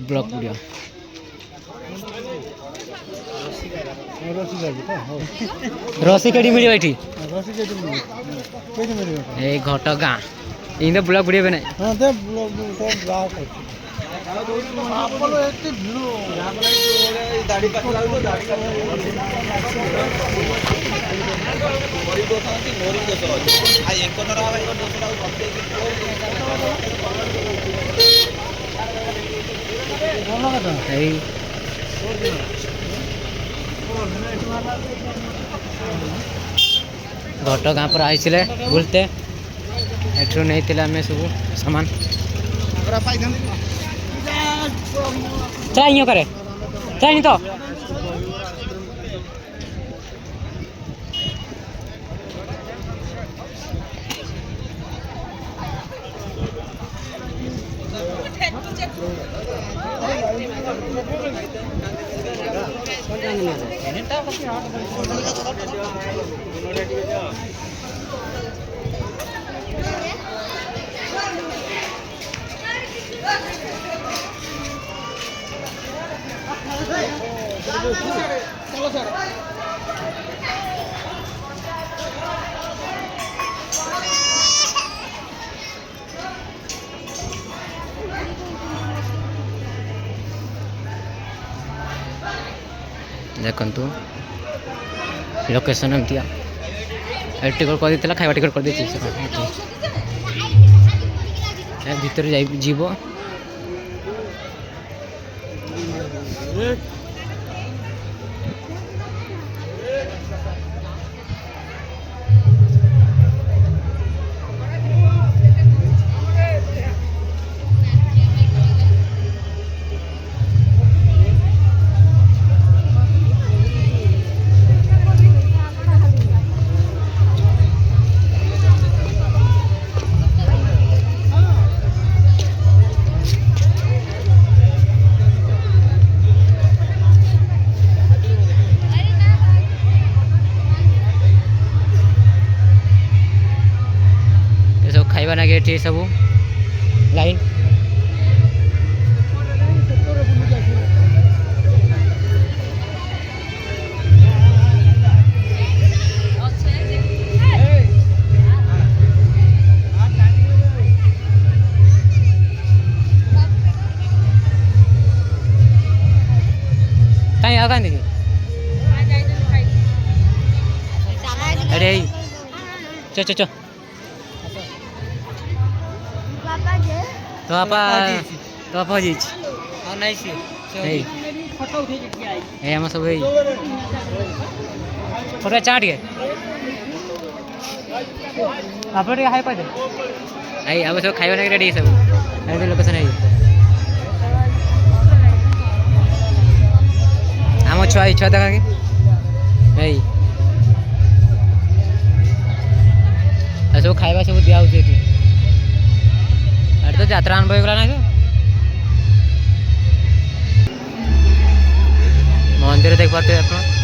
block video रसी केटी मिल बैठी घट गाँ इन ब्लॉक वीडियो बना घट गाँ पर आइले बुलते एठू नहीं आम सब सामान चाहिए करे चाहिए तो देखु लोकेशन एमती टिकट कर देता खाଇବା टिकट कर दी भीतर जीव खाइबा ना ये सब लाइन कहीं आगा देखिए अरे चो चो चो तो आप जी हम सब फोटो चाट गए आप हाई पाए आई अब सब खाइबा ना रेडी सब लोकेशन है आम छुआ छुआ देखा कि सब खाइबा सब दिया तो यात्रा आरंभ होगा ना मंदिर देख पाते आप